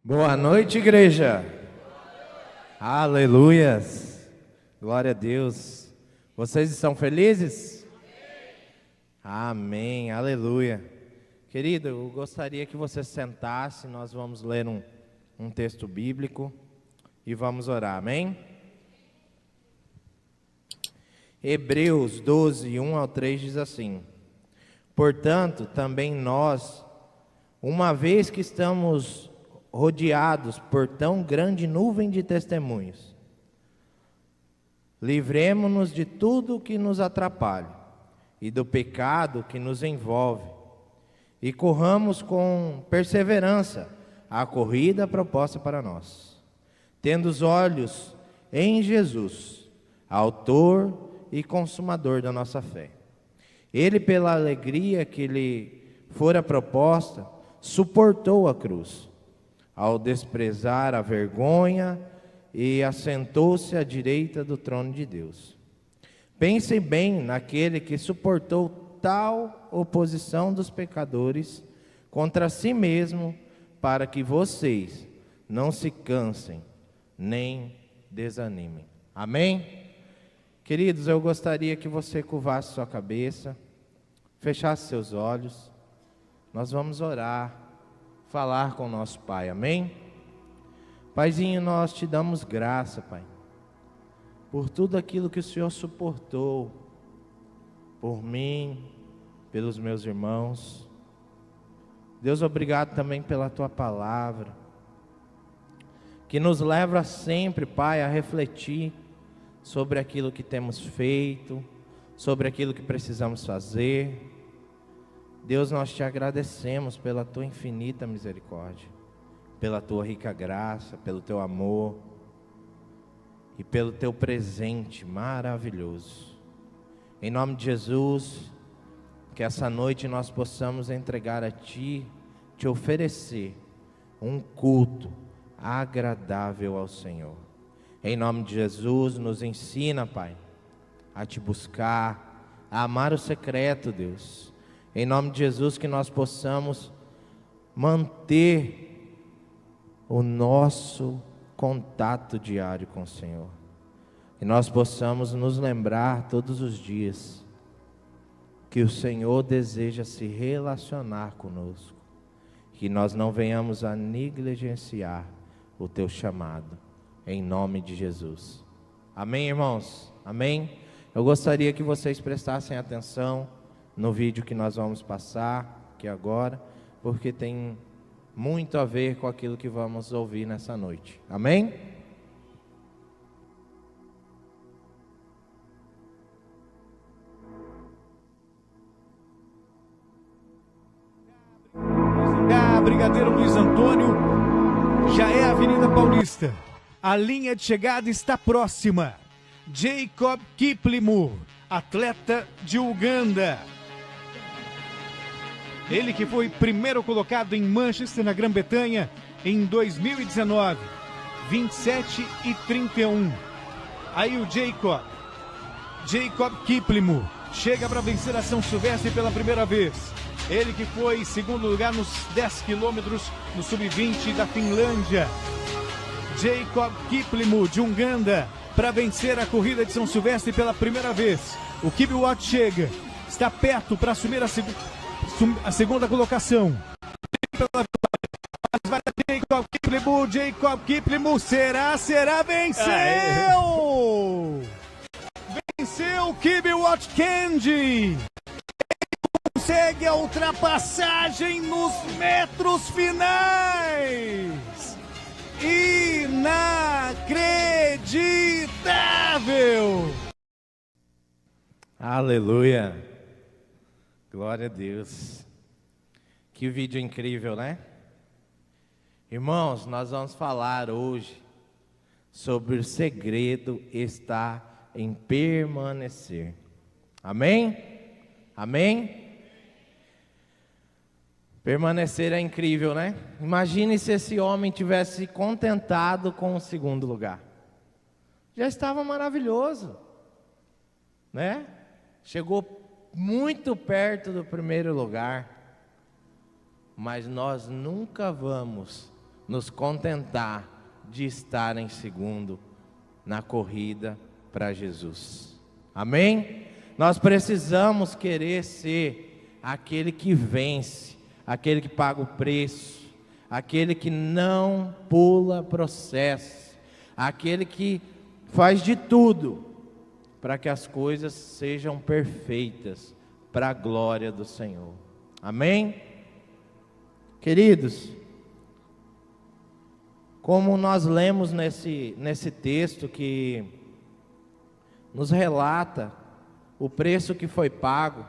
Boa noite, igreja. Aleluias. Glória a Deus. Vocês estão felizes? Amém. Aleluia. Querido, eu gostaria que você sentasse. Nós vamos ler um texto bíblico e vamos orar. Amém? Hebreus 12, 1 ao 3 diz assim: Portanto, também nós, uma vez que estamos rodeados por tão grande nuvem de testemunhos, livremo-nos de tudo que nos atrapalha e do pecado que nos envolve, e corramos com perseverança a corrida proposta para nós, tendo os olhos em Jesus, autor e consumador da nossa fé. Ele, pela alegria que lhe fora proposta, suportou a cruz, ao desprezar a vergonha, e assentou-se à direita do trono de Deus. Pensem bem naquele que suportou tal oposição dos pecadores contra si mesmo, para que vocês não se cansem nem desanimem. Amém? Queridos, eu gostaria que você curvasse sua cabeça, fechasse seus olhos. Nós vamos orar, falar com o nosso Pai, amém? Paizinho, nós te damos graça, Pai, por tudo aquilo que o Senhor suportou, por mim, pelos meus irmãos. Deus, obrigado também pela Tua palavra, que nos leva sempre, Pai, a refletir sobre aquilo que temos feito, sobre aquilo que precisamos fazer. Deus, nós te agradecemos pela Tua infinita misericórdia, pela Tua rica graça, pelo Teu amor e pelo Teu presente maravilhoso. Em nome de Jesus, que essa noite nós possamos entregar a Ti, te oferecer um culto agradável ao Senhor. Em nome de Jesus, nos ensina, Pai, a Te buscar, a amar o secreto, Deus. Em nome de Jesus, que nós possamos manter o nosso contato diário com o Senhor. Que nós possamos nos lembrar todos os dias que o Senhor deseja se relacionar conosco. Que nós não venhamos a negligenciar o Teu chamado. Em nome de Jesus. Amém, irmãos? Amém? Eu gostaria que vocês prestassem atenção no vídeo que nós vamos passar aqui agora, porque tem muito a ver com aquilo que vamos ouvir nessa noite. Amém? Brigadeiro Luiz Antônio, já é a Avenida Paulista. A linha de chegada está próxima. Jacob Kiplimo, atleta de Uganda. Ele que foi primeiro colocado em Manchester, na Grã-Bretanha, em 2019, 27:31. Aí o Jacob Kiplimo chega para vencer a São Silvestre pela primeira vez. Ele que foi segundo lugar nos 10 quilômetros no sub-20 da Finlândia. Jacob Kiplimo, de Uganda, para vencer a corrida de São Silvestre pela primeira vez. O Kibiwott chega, está perto para assumir a segunda colocação. Jacob Kiplimo, será, venceu! Venceu o Kibiwott Kendi! Consegue a ultrapassagem nos metros finais! Inacreditável! Aleluia. Glória a Deus. Que vídeo incrível, né? Irmãos, nós vamos falar hoje sobre o segredo está em permanecer. Amém? Amém? Permanecer é incrível, né? Imagine se esse homem tivesse contentado com o segundo lugar. Já estava maravilhoso, né? Chegou muito perto do primeiro lugar. Mas nós nunca vamos nos contentar de estar em segundo na corrida para Jesus. Amém? Nós precisamos querer ser aquele que vence, aquele que paga o preço, aquele que não pula processo, aquele que faz de tudo para que as coisas sejam perfeitas para a glória do Senhor. Amém? Queridos, como nós lemos nesse texto que nos relata o preço que foi pago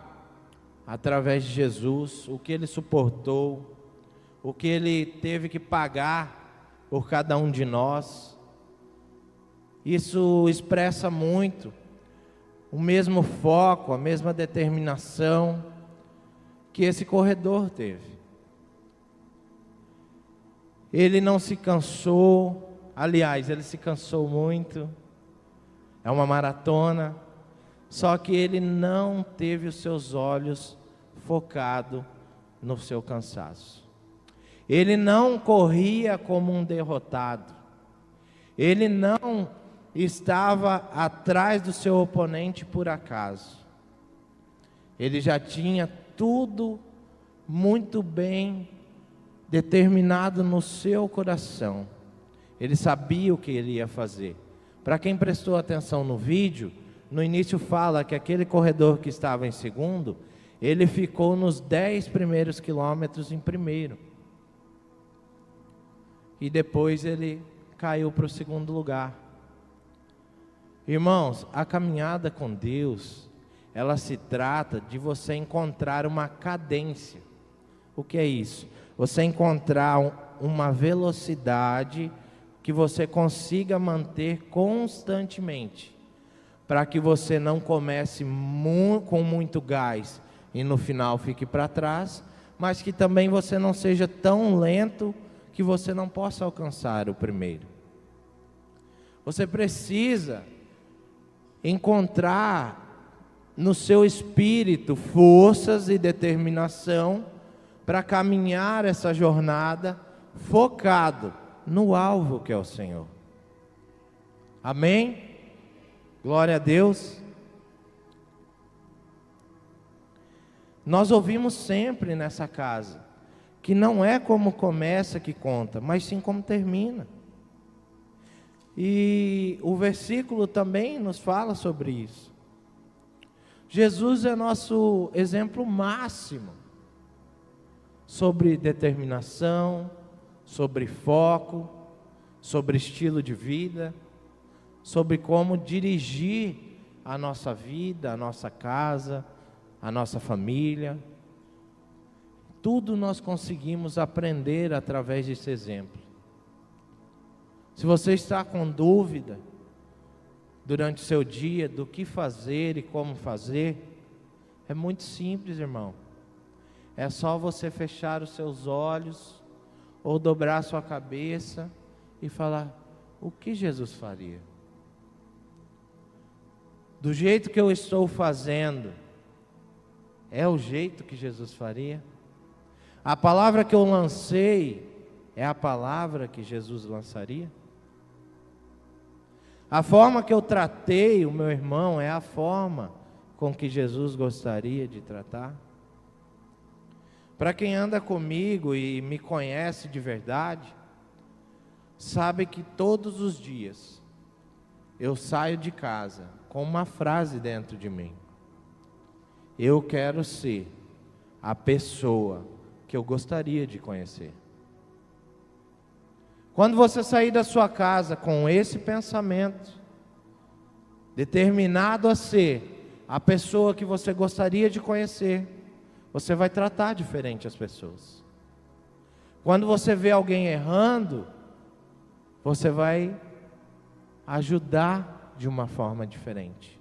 através de Jesus, o que Ele suportou, o que Ele teve que pagar por cada um de nós, isso expressa muito o mesmo foco, a mesma determinação que esse corredor teve. Ele não se cansou, aliás, ele se cansou muito, é uma maratona, só que ele não teve os seus olhos focados no seu cansaço. Ele não corria como um derrotado, ele não estava atrás do seu oponente por acaso. Ele já tinha tudo muito bem determinado no seu coração. Ele sabia o que ele ia fazer. Para quem prestou atenção no vídeo, no início fala que aquele corredor que estava em segundo, ele ficou nos 10 primeiros quilômetros em primeiro. E depois ele caiu para o segundo lugar. Irmãos, a caminhada com Deus, ela se trata de você encontrar uma cadência. O que é isso? Você encontrar uma velocidade que você consiga manter constantemente, para que você não comece com muito gás e no final fique para trás, mas que também você não seja tão lento que você não possa alcançar o primeiro. Você precisa encontrar no seu espírito forças e determinação para caminhar essa jornada focado no alvo que é o Senhor. Amém? Glória a Deus. Nós ouvimos sempre nessa casa que não é como começa que conta, mas sim como termina. E o versículo também nos fala sobre isso. Jesus é nosso exemplo máximo sobre determinação, sobre foco, sobre estilo de vida, sobre como dirigir a nossa vida, a nossa casa, a nossa família. Tudo nós conseguimos aprender através desse exemplo. Se você está com dúvida durante o seu dia do que fazer e como fazer, é muito simples, irmão. É só você fechar os seus olhos ou dobrar a sua cabeça e falar: o que Jesus faria? Do jeito que eu estou fazendo, é o jeito que Jesus faria? A palavra que eu lancei é a palavra que Jesus lançaria? A forma que eu tratei o meu irmão é a forma com que Jesus gostaria de tratar? Para quem anda comigo e me conhece de verdade, sabe que todos os dias eu saio de casa com uma frase dentro de mim: eu quero ser a pessoa que eu gostaria de conhecer. Quando você sair da sua casa com esse pensamento, determinado a ser a pessoa que você gostaria de conhecer, você vai tratar diferente as pessoas. Quando você vê alguém errando, você vai ajudar de uma forma diferente,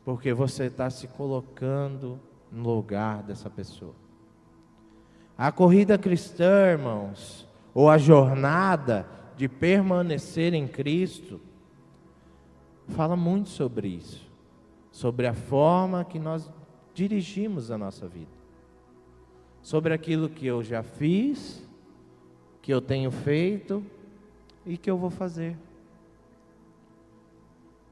porque você está se colocando no lugar dessa pessoa. A corrida cristã, irmãos, ou a jornada de permanecer em Cristo, fala muito sobre isso, sobre a forma que nós dirigimos a nossa vida, sobre aquilo que eu já fiz que eu tenho feito e que eu vou fazer.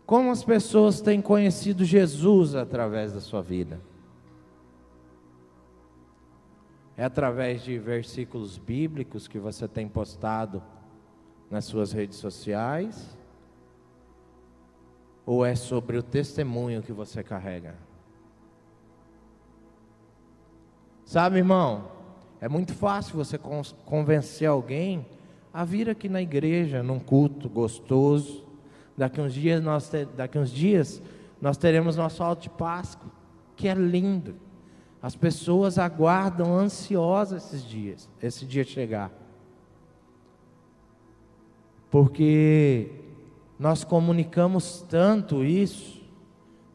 Como as pessoas têm conhecido Jesus através da sua vida? É através de versículos bíblicos que você tem postado nas suas redes sociais? Ou é sobre o testemunho que você carrega? Sabe, irmão, é muito fácil você convencer alguém a vir aqui na igreja, num culto gostoso. Daqui uns dias nós teremos nosso alto de Páscoa, que é lindo. As pessoas aguardam ansiosas esse dia chegar. Porque nós comunicamos tanto isso,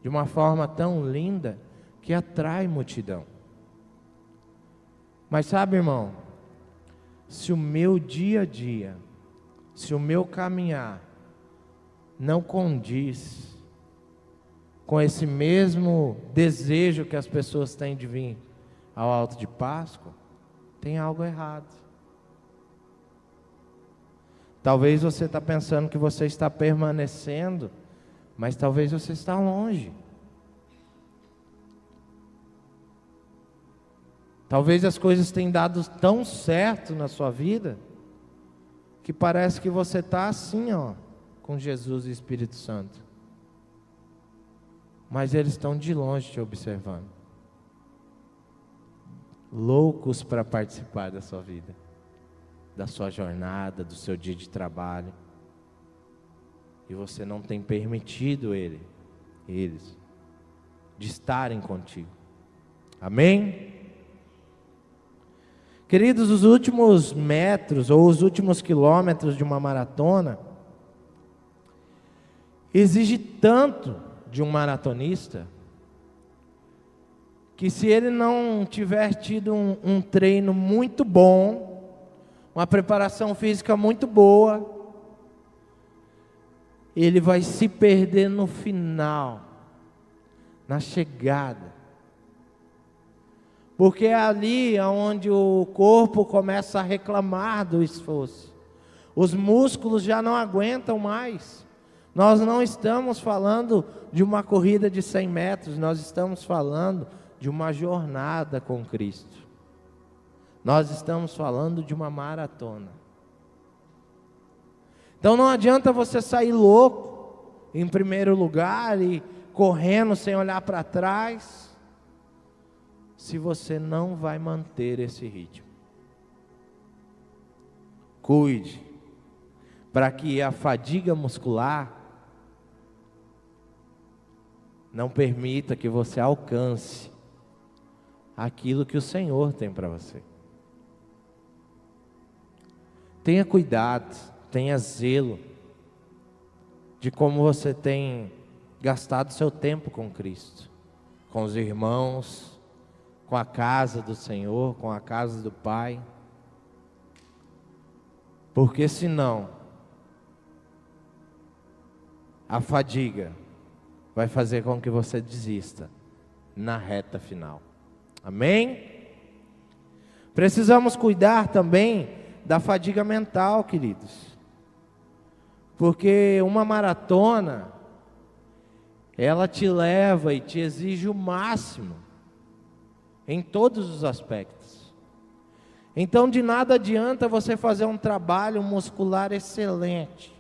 de uma forma tão linda, que atrai multidão. Mas sabe, irmão, se o meu dia a dia, se o meu caminhar não condiz com esse mesmo desejo que as pessoas têm de vir ao alto de Páscoa, tem algo errado. Talvez você está pensando que você está permanecendo, mas talvez você está longe. Talvez as coisas tenham dado tão certo na sua vida, que parece que você está assim, ó, com Jesus e Espírito Santo. Mas eles estão de longe te observando, loucos para participar da sua vida, da sua jornada, do seu dia de trabalho. E você não tem permitido eles de estarem contigo. Amém? Queridos, os últimos metros ou os últimos quilômetros de uma maratona exige tanto de um maratonista, que se ele não tiver tido um treino muito bom, uma preparação física muito boa, ele vai se perder no final, na chegada. Porque é ali onde o corpo começa a reclamar do esforço. Os músculos já não aguentam mais. Nós não estamos falando de uma corrida de 100 metros, nós estamos falando de uma jornada com Cristo. Nós estamos falando de uma maratona. Então não adianta você sair louco em primeiro lugar e correndo sem olhar para trás, se você não vai manter esse ritmo. Cuide, para que a fadiga muscular não permita que você alcance aquilo que o Senhor tem para você. Tenha cuidado, tenha zelo de como você tem gastado seu tempo com Cristo, com os irmãos, com a casa do Senhor, com a casa do Pai. Porque senão a fadiga vai fazer com que você desista na reta final. Amém? Precisamos cuidar também da fadiga mental, queridos. Porque uma maratona, ela te leva e te exige o máximo em todos os aspectos. Então de nada adianta você fazer um trabalho muscular excelente,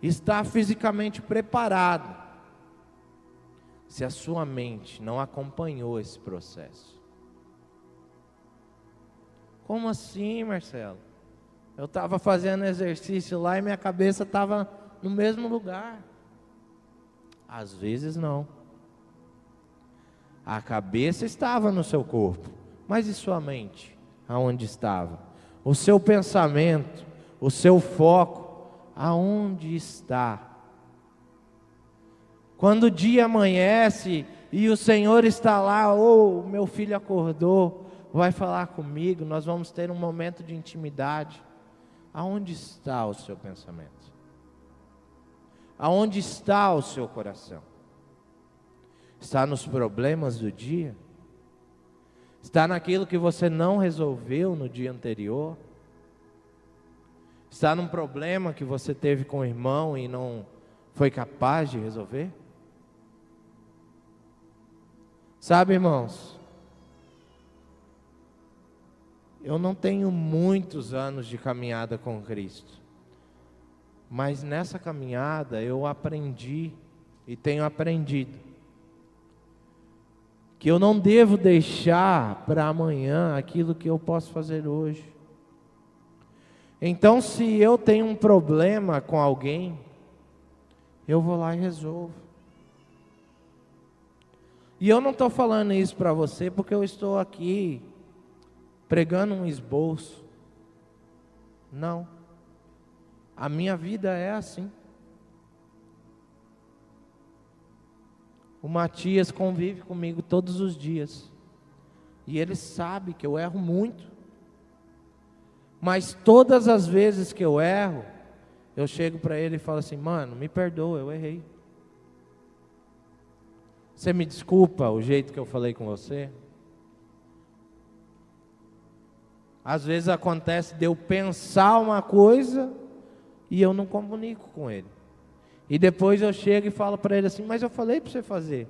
estar fisicamente preparado, se a sua mente não acompanhou esse processo. Como assim, Marcelo? Eu estava fazendo exercício lá e minha cabeça estava no mesmo lugar. Às vezes não. A cabeça estava no seu corpo, mas e sua mente? Aonde estava? O seu pensamento, o seu foco, aonde está? Quando o dia amanhece e o Senhor está lá, meu filho acordou, vai falar comigo, nós vamos ter um momento de intimidade. Aonde está o seu pensamento? Aonde está o seu coração? Está nos problemas do dia? Está naquilo que você não resolveu no dia anterior? Está num problema que você teve com o irmão e não foi capaz de resolver? Sabe, irmãos, eu não tenho muitos anos de caminhada com Cristo, mas nessa caminhada eu aprendi e tenho aprendido que eu não devo deixar para amanhã aquilo que eu posso fazer hoje. Então, se eu tenho um problema com alguém, eu vou lá e resolvo. E eu não estou falando isso para você porque eu estou aqui pregando um esboço. Não. A minha vida é assim. O Matias convive comigo todos os dias. E ele sabe que eu erro muito. Mas todas as vezes que eu erro, eu chego para ele e falo assim: mano, me perdoa, eu errei. Você me desculpa o jeito que eu falei com você? Às vezes acontece de eu pensar uma coisa e eu não comunico com ele. E depois eu chego e falo para ele assim: mas eu falei para você fazer.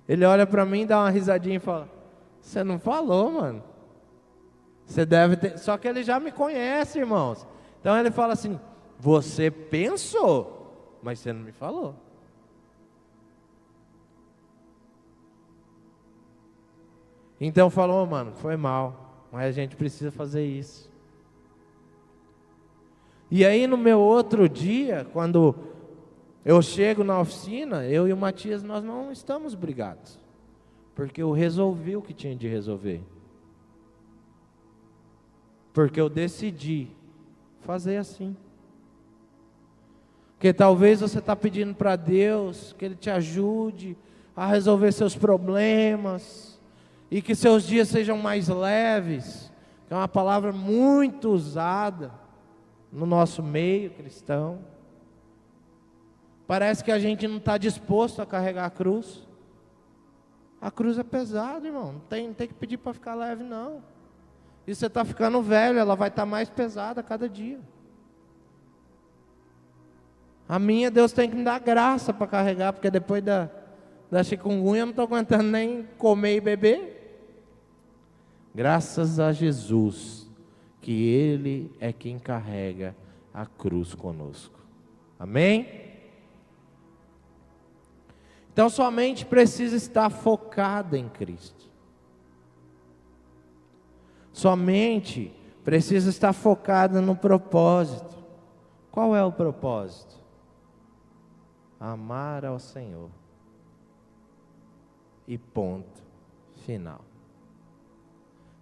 Ele olha para mim, dá uma risadinha e fala: você não falou, mano. Você deve ter... Só que ele já me conhece, irmãos. Então ele fala assim: você pensou, mas você não me falou. Então falou: mano, foi mal, mas a gente precisa fazer isso. E aí no meu outro dia, quando eu chego na oficina, eu e o Matias, nós não estamos brigados, porque eu resolvi o que tinha de resolver. Porque eu decidi fazer assim. Porque talvez você está pedindo para Deus que Ele te ajude a resolver seus problemas, e que seus dias sejam mais leves, que é uma palavra muito usada no nosso meio cristão. Parece que a gente não está disposto a carregar a cruz. A cruz é pesada, irmão. Não tem que pedir para ficar leve, não. E você está ficando velho, ela vai estar mais pesada a cada dia. A minha, Deus tem que me dar graça para carregar, porque depois da chikungunya eu não estou aguentando nem comer e beber. Graças a Jesus, que Ele é quem carrega a cruz conosco. Amém? Então sua mente precisa estar focada em Cristo. Sua mente precisa estar focada no propósito. Qual é o propósito? Amar ao Senhor. E ponto final.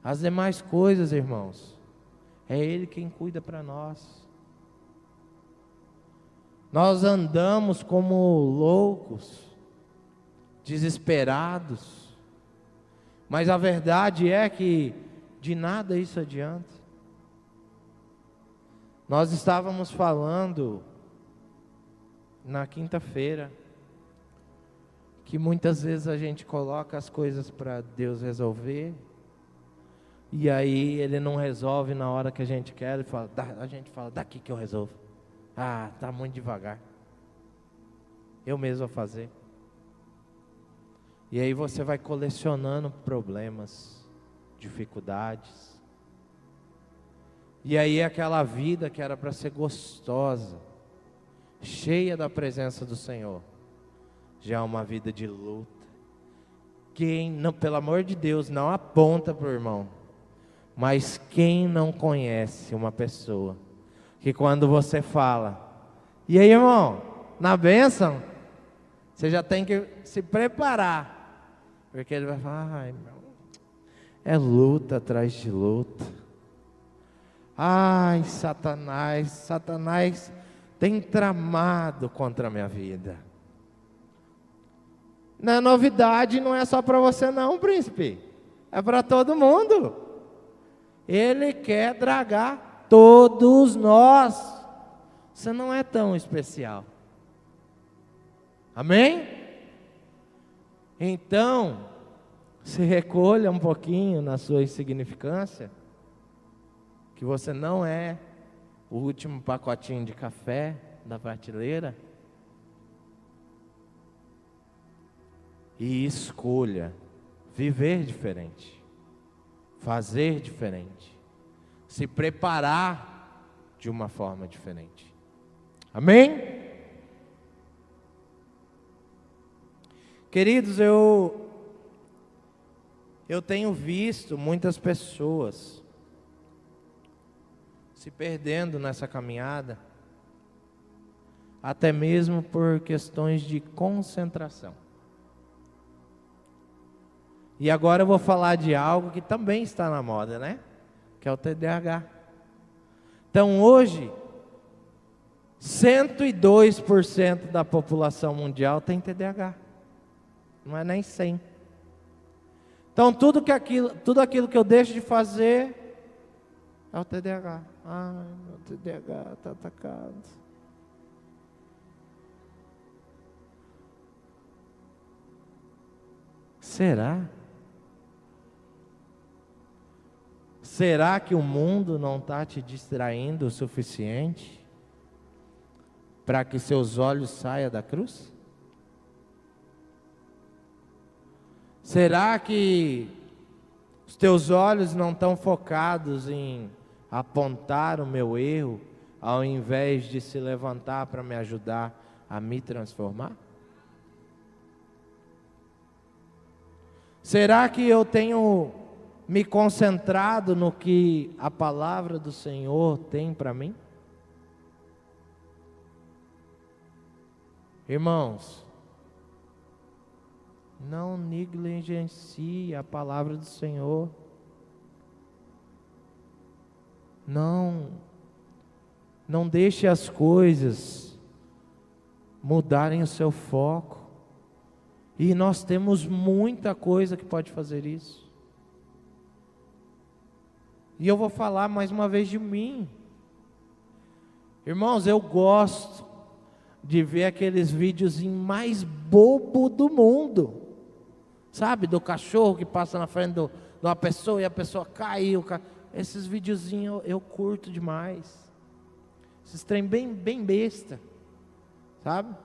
As demais coisas, irmãos, é Ele quem cuida para nós. Nós andamos como loucos, desesperados, mas a verdade é que de nada isso adianta. Nós estávamos falando na quinta-feira que muitas vezes a gente coloca as coisas para Deus resolver, e aí Ele não resolve na hora que a gente quer, a gente fala: daqui que eu resolvo. Ah, está muito devagar, eu mesmo vou fazer. E aí você vai colecionando problemas, dificuldades. E aí aquela vida que era para ser gostosa, cheia da presença do Senhor, já é uma vida de luta. Quem não, pelo amor de Deus, não aponta para o irmão, mas quem não conhece uma pessoa que quando você fala: e aí, irmão, na bênção, você já tem que se preparar, porque ele vai falar: ai, irmão, é luta atrás de luta. Ai, Satanás tem tramado contra a minha vida. Não é novidade, não é só para você não, príncipe. É para todo mundo. Ele quer dragar todos nós. Você não é tão especial. Amém? Então, se recolha um pouquinho na sua insignificância, que você não é o último pacotinho de café da prateleira e escolha viver diferente, fazer diferente, se preparar de uma forma diferente. Amém? Queridos, eu tenho visto muitas pessoas se perdendo nessa caminhada, até mesmo por questões de concentração. E agora eu vou falar de algo que também está na moda, né? Que é o TDAH. Então hoje, 102% da população mundial tem TDAH. Não é nem 100. Então tudo aquilo que eu deixo de fazer é o TDAH. Ai, meu TDAH está atacado. Será? Será que o mundo não está te distraindo o suficiente para que seus olhos saiam da cruz? Será que os teus olhos não estão focados em apontar o meu erro, ao invés de se levantar para me ajudar a me transformar? Será que eu tenho me concentrado no que a palavra do Senhor tem para mim? Irmãos, não negligencie a palavra do Senhor. Não deixe as coisas mudarem o seu foco. E nós temos muita coisa que pode fazer isso. E eu vou falar mais uma vez de mim. Irmãos, eu gosto de ver aqueles vídeos mais bobo do mundo. Sabe, do cachorro que passa na frente de uma pessoa e a pessoa cai. Esses videozinhos eu curto demais. Esses trem bem besta. Sabe?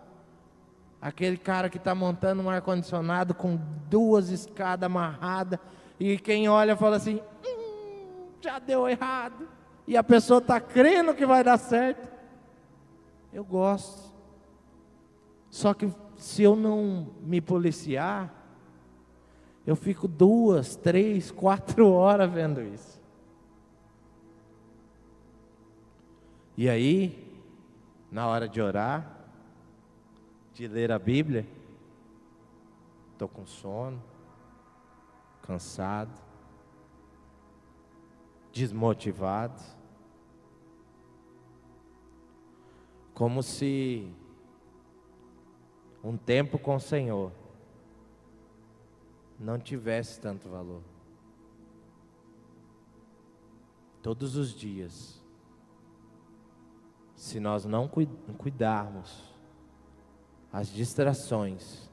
Aquele cara que está montando um ar-condicionado com 2 escadas amarradas. E quem olha fala assim, já deu errado. E a pessoa está crendo que vai dar certo. Eu gosto. Só que se eu não me policiar, eu fico 2, 3, 4 horas vendo isso. E aí, na hora de orar, de ler a Bíblia, estou com sono, cansado, desmotivado, como se um tempo com o Senhor não tivesse tanto valor. Todos os dias, se nós não cuidarmos, as distrações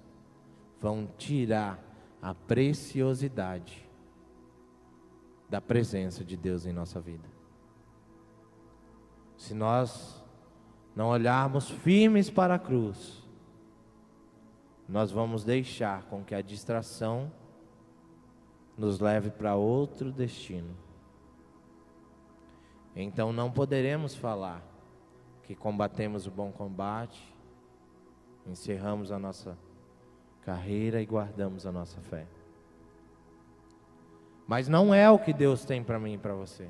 vão tirar a preciosidade da presença de Deus em nossa vida. Se nós não olharmos firmes para a cruz, nós vamos deixar com que a distração nos leve para outro destino. Então não poderemos falar que combatemos o bom combate, encerramos a nossa carreira e guardamos a nossa fé. Mas não é o que Deus tem para mim e para você.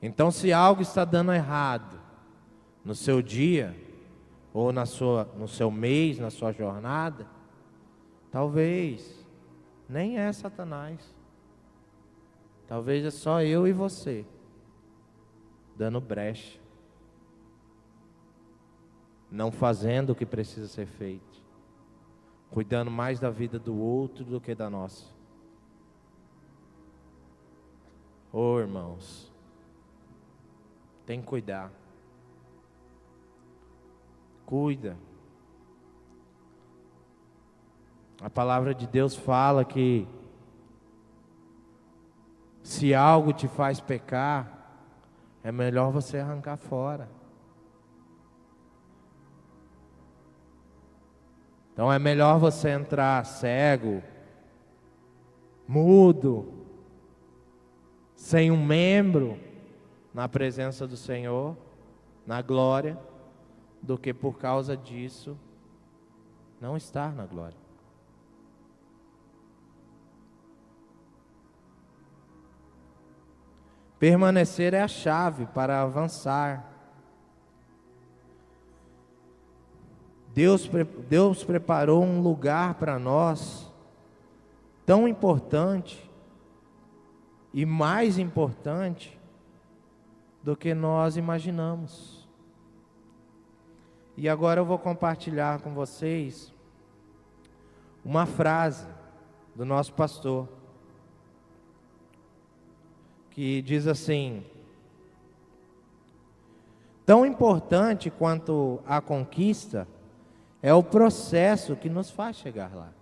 Então, se algo está dando errado no seu dia, ou no seu mês, na sua jornada, talvez nem é Satanás. Talvez é só eu e você dando brecha, não fazendo o que precisa ser feito, cuidando mais da vida do outro do que da nossa. Oh, irmãos, tem que cuidar. Cuida. A palavra de Deus fala que se algo te faz pecar, é melhor você arrancar fora. Então é melhor você entrar cego, mudo, sem um membro na presença do Senhor, na glória, do que por causa disso não estar na glória. Permanecer é a chave para avançar. Deus preparou um lugar para nós tão importante e mais importante do que nós imaginamos. E agora eu vou compartilhar com vocês uma frase do nosso pastor, que diz assim: tão importante quanto a conquista é o processo que nos faz chegar lá.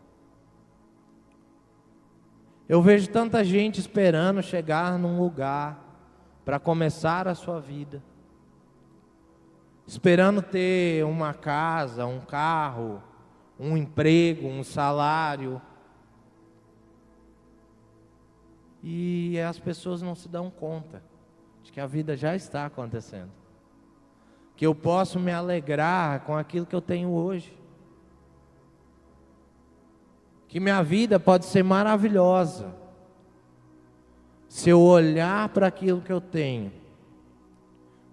Eu vejo tanta gente esperando chegar num lugar para começar a sua vida, esperando ter uma casa, um carro, um emprego, um salário. E as pessoas não se dão conta de que a vida já está acontecendo, que eu posso me alegrar com aquilo que eu tenho hoje, que minha vida pode ser maravilhosa se eu olhar para aquilo que eu tenho,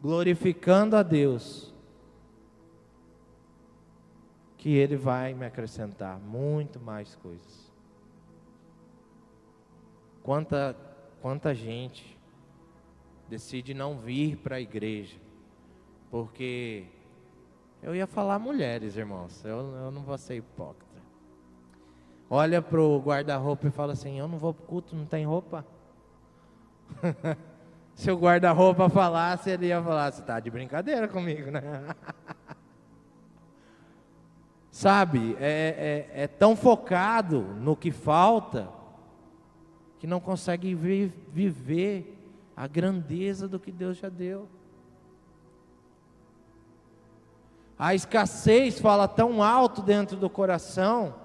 glorificando a Deus, que Ele vai me acrescentar muito mais coisas. Quanta gente decide não vir para a igreja, porque eu ia falar mulheres, irmãos, eu não vou ser hipócrita. Olha para o guarda-roupa e fala assim: eu não vou para o culto, não tem roupa? Se o guarda-roupa falasse, ele ia falar: você está de brincadeira comigo, né? Sabe, é tão focado no que falta, que não consegue viver a grandeza do que Deus já deu. A escassez fala tão alto dentro do coração,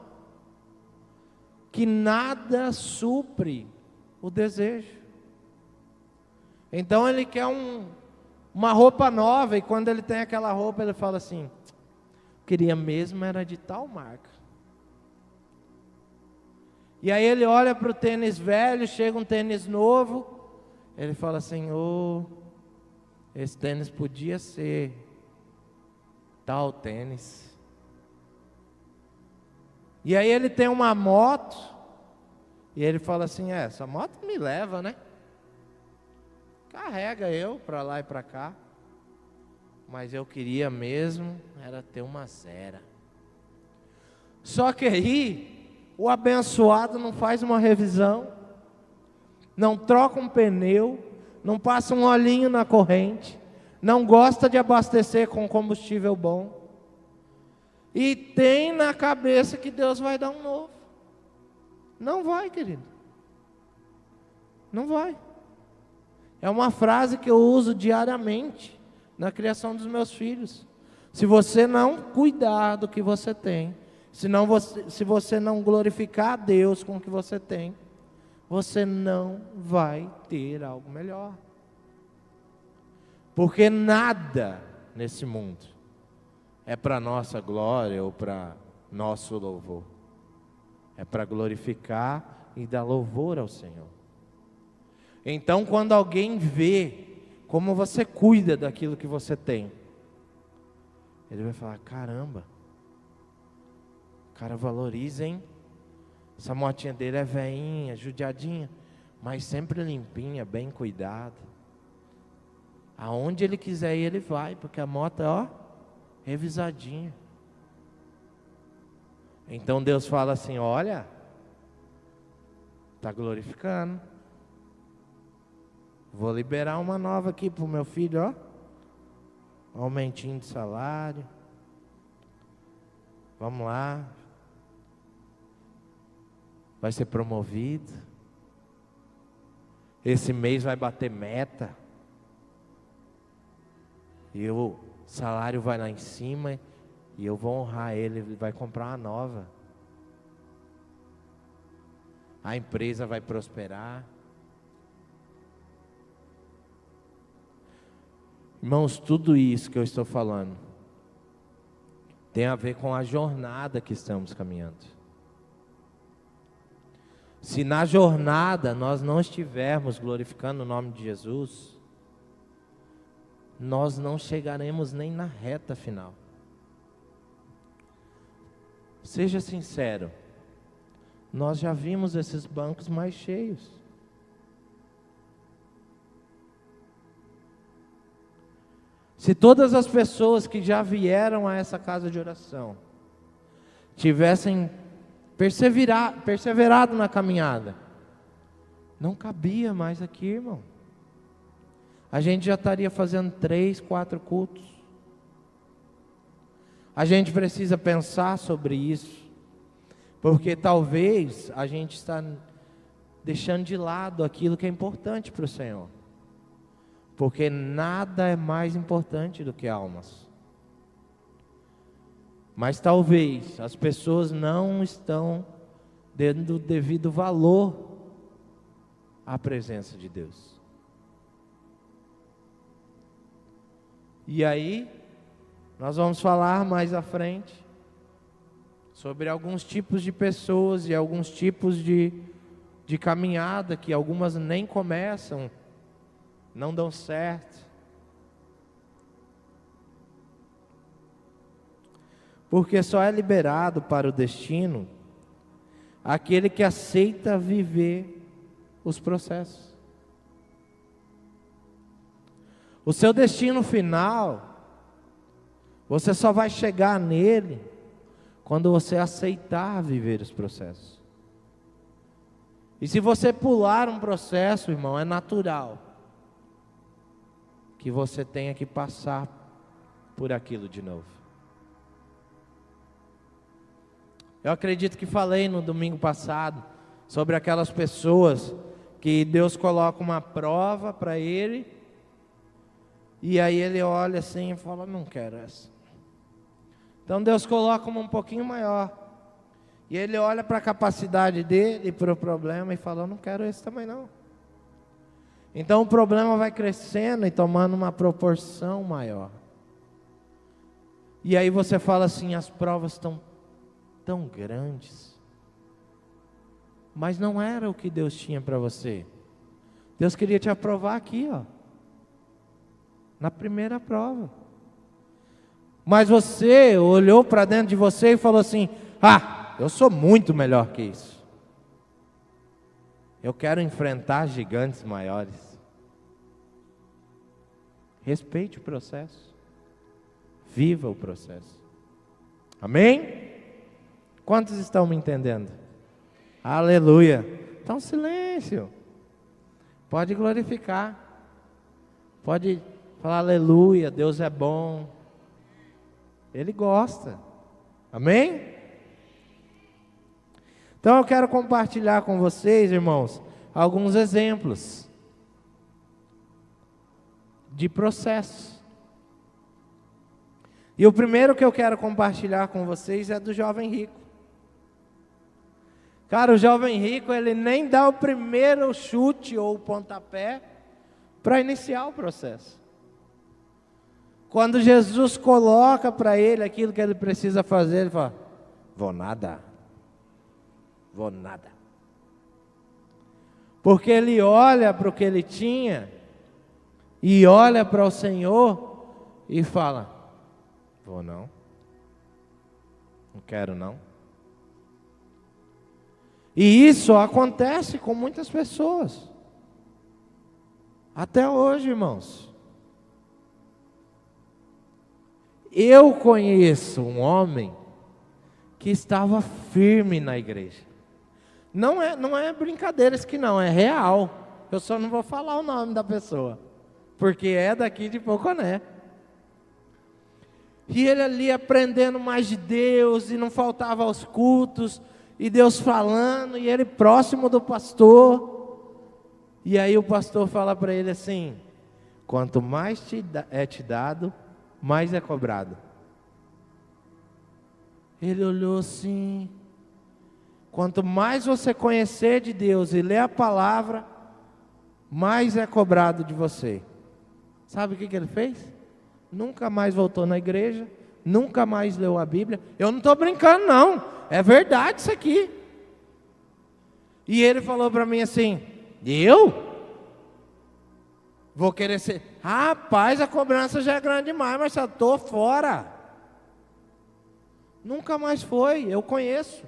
que nada supre o desejo. Então ele quer uma roupa nova, e quando ele tem aquela roupa, ele fala assim: queria mesmo era de tal marca. E aí ele olha para o tênis velho, chega um tênis novo, ele fala assim: esse tênis podia ser tal tênis. E aí ele tem uma moto, e ele fala assim: essa moto me leva, né? Carrega eu para lá e para cá. Mas eu queria mesmo era ter uma Zera. Só que aí o abençoado não faz uma revisão, não troca um pneu, não passa um olhinho na corrente, não gosta de abastecer com combustível bom, e tem na cabeça que Deus vai dar um novo. Não vai, querido. Não vai. É uma frase que eu uso diariamente na criação dos meus filhos. Se você não cuidar do que você tem, se você não glorificar a Deus com o que você tem, você não vai ter algo melhor. Porque nada nesse mundo é para nossa glória ou para nosso louvor. É para glorificar e dar louvor ao Senhor. Então, quando alguém vê como você cuida daquilo que você tem, ele vai falar: caramba, o cara valoriza, hein? Essa motinha dele é veinha, judiadinha, mas sempre limpinha, bem cuidada. Aonde ele quiser ir, ele vai, porque a moto é, revisadinha. Então Deus fala assim: olha, está glorificando. Vou liberar uma nova aqui para o meu filho, aumentinho de salário. Vamos lá. Vai ser promovido. Esse mês vai bater meta. e o salário vai lá em cima, e eu vou honrar ele, ele vai comprar uma nova. A empresa vai prosperar. Irmãos, tudo isso que eu estou falando tem a ver com a jornada que estamos caminhando. Se na jornada nós não estivermos glorificando o nome de Jesus, nós não chegaremos nem na reta final. Seja sincero, nós já vimos esses bancos mais cheios. Se todas as pessoas que já vieram a essa casa de oração tivessem perseverado na caminhada, não cabia mais aqui, irmão. A gente já estaria fazendo 3, 4 cultos. A gente precisa pensar sobre isso, porque talvez a gente está deixando de lado aquilo que é importante para o Senhor. Porque nada é mais importante do que almas. Mas talvez as pessoas não estão dando o devido valor à presença de Deus. E aí, nós vamos falar mais à frente sobre alguns tipos de pessoas e alguns tipos de caminhada que algumas nem começam, não dão certo. Porque só é liberado para o destino aquele que aceita viver os processos. O seu destino final, você só vai chegar nele quando você aceitar viver os processos. E se você pular um processo, irmão, é natural que você tenha que passar por aquilo de novo. Eu acredito que falei no domingo passado sobre aquelas pessoas que Deus coloca uma prova para ele, e aí ele olha assim e fala, não quero essa. Então Deus coloca uma um pouquinho maior, e ele olha para a capacidade dele, para o problema, e fala, não quero esse também não. Então o problema vai crescendo e tomando uma proporção maior. E aí você fala assim, as provas estão tão grandes. Mas não era o que Deus tinha para você. Deus queria te aprovar aqui, ó, na primeira prova. Mas você olhou para dentro de você e falou assim, eu sou muito melhor que isso. Eu quero enfrentar gigantes maiores. Respeite o processo. Viva o processo. Amém? Quantos estão me entendendo? Aleluia. Então silêncio. Pode glorificar. Pode falar aleluia, Deus é bom. Ele gosta. Amém? Então eu quero compartilhar com vocês, irmãos, alguns exemplos de processos. E o primeiro que eu quero compartilhar com vocês é do jovem rico. Cara, o jovem rico, ele nem dá o primeiro chute ou pontapé para iniciar o processo. Quando Jesus coloca para ele aquilo que ele precisa fazer, ele fala, vou nada. Porque ele olha para o que ele tinha, e olha para o Senhor, e fala, vou não quero não. E isso acontece com muitas pessoas, até hoje, irmãos. Eu conheço um homem que estava firme na igreja. Não é brincadeira isso que não, é real. Eu só não vou falar o nome da pessoa, porque é daqui de Poconé. E ele ali aprendendo mais de Deus, e não faltava aos cultos, e Deus falando, e ele próximo do pastor. E aí o pastor fala para ele assim, quanto mais te dado, mais é cobrado. Ele olhou assim. Quanto mais você conhecer de Deus e ler a palavra, mais é cobrado de você. Sabe o que ele fez? Nunca mais voltou na igreja, nunca mais leu a Bíblia. Eu não estou brincando não, é verdade isso aqui. E ele falou para mim assim: eu? Vou querer ser... Rapaz, a cobrança já é grande demais, mas eu estou fora. Nunca mais foi, eu conheço.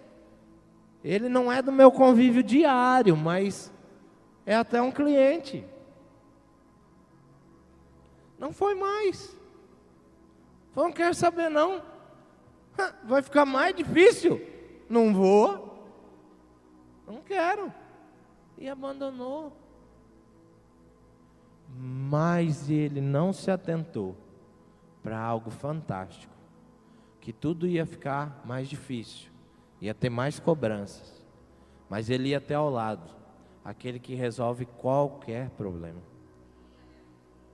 Ele não é do meu convívio diário, mas é até um cliente. Não foi mais. Não quero saber não. Vai ficar mais difícil. Não vou. Não quero. E abandonou. Mas ele não se atentou para algo fantástico. Que tudo ia ficar mais difícil. Ia ter mais cobranças. Mas ele ia até ao lado. Aquele que resolve qualquer problema.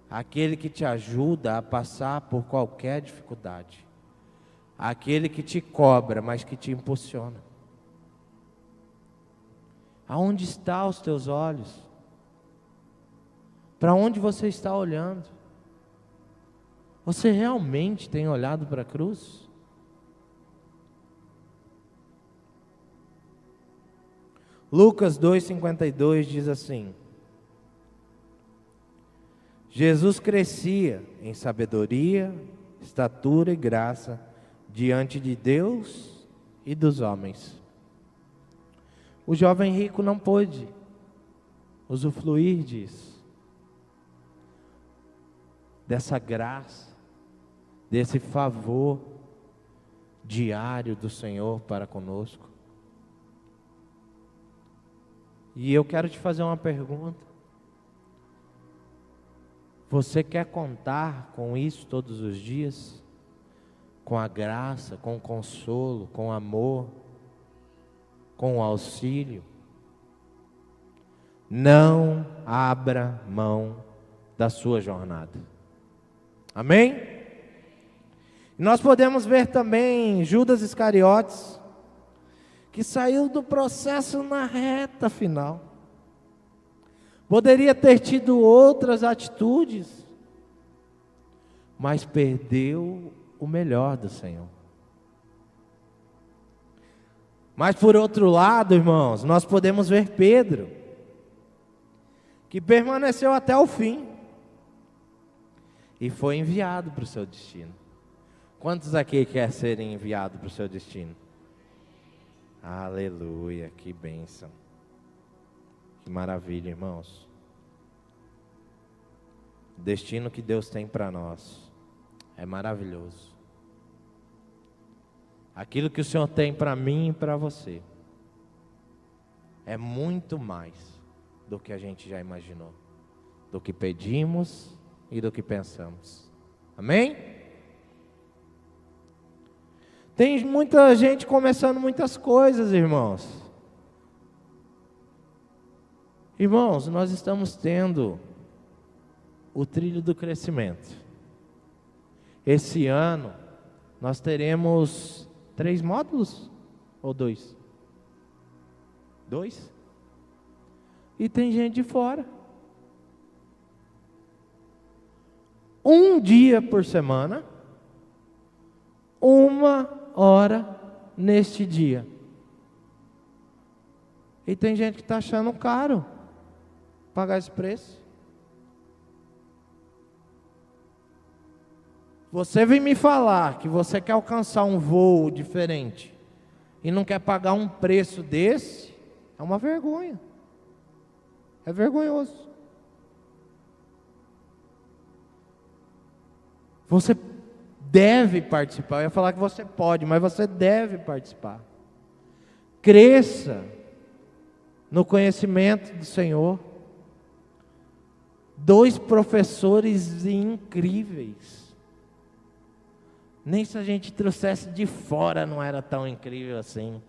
Aquele que te ajuda a passar por qualquer dificuldade. Aquele que te cobra, mas que te impulsiona. Aonde estão os teus olhos? Para onde você está olhando? Você realmente tem olhado para a cruz? Lucas 2,52 diz assim: Jesus crescia em sabedoria, estatura e graça diante de Deus e dos homens. O jovem rico não pôde usufruir disso, dessa graça, desse favor diário do Senhor para conosco. E eu quero te fazer uma pergunta. Você quer contar com isso todos os dias? Com a graça, com o consolo, com o amor, com o auxílio? Não abra mão da sua jornada. Amém? Nós podemos ver também Judas Iscariotes, que saiu do processo na reta final. Poderia ter tido outras atitudes, mas perdeu o melhor do Senhor. Mas por outro lado, irmãos, nós podemos ver Pedro, que permaneceu até o fim e foi enviado para o seu destino. Quantos aqui querem ser enviados para o seu destino? Aleluia, que bênção. Que maravilha, irmãos. O destino que Deus tem para nós é maravilhoso. Aquilo que o Senhor tem para mim e para você é muito mais do que a gente já imaginou, do que pedimos e do que pensamos. Amém? Tem muita gente começando muitas coisas, irmãos. Irmãos, nós estamos tendo o trilho do crescimento. Esse ano, nós teremos 3 módulos ou 2? 2? E tem gente de fora. 1 dia por semana, 1 hora neste dia. E tem gente que está achando caro pagar esse preço. Você vem me falar que você quer alcançar um voo diferente e não quer pagar um preço desse, é uma vergonha. É vergonhoso. Você deve participar. Eu ia falar que você pode, mas você deve participar. Cresça no conhecimento do Senhor. 2 professores incríveis. Nem se a gente trouxesse de fora não era tão incrível assim.